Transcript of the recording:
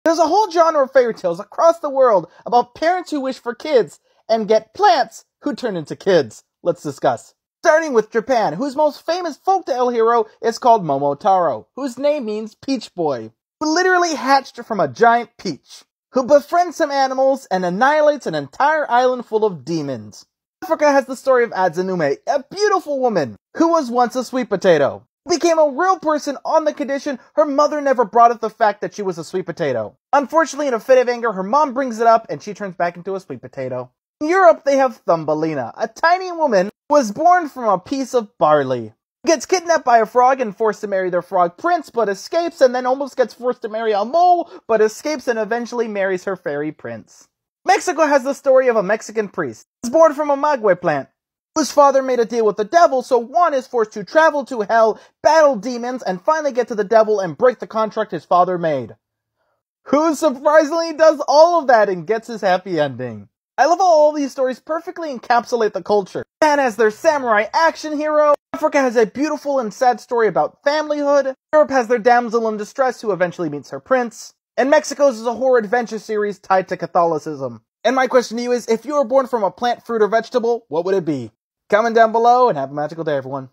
There's a whole genre of fairy tales across the world about parents who wish for kids and get plants who turn into kids. Let's discuss. Starting with Japan, whose most famous folktale hero is called Momotaro, whose name means Peach Boy, who literally hatched from a giant peach, who befriends some animals and annihilates an entire island full of demons. Africa has the story of Adzanume, a beautiful woman who was once a sweet potato, became a real person on the condition her mother never brought up the fact that she was a sweet potato. Unfortunately, in a fit of anger, her mom brings it up and she turns back into a sweet potato. In Europe, they have Thumbelina, a tiny woman who was born from a piece of barley, gets kidnapped by a frog and forced to marry their frog prince, but escapes, and then almost gets forced to marry a mole, but escapes and eventually marries her fairy prince. Mexico has the story of a Mexican priest who was born from a maguey plant, whose father made a deal with the devil, so Juan is forced to travel to hell, battle demons, and finally get to the devil and break the contract his father made. Who surprisingly does all of that and gets his happy ending. I love how all these stories perfectly encapsulate the culture. Japan has their samurai action hero, Africa has a beautiful and sad story about familyhood, Europe has their damsel in distress who eventually meets her prince, and Mexico's is a horror adventure series tied to Catholicism. And my question to you is, if you were born from a plant, fruit, or vegetable, what would it be? Comment down below and have a magical day, everyone.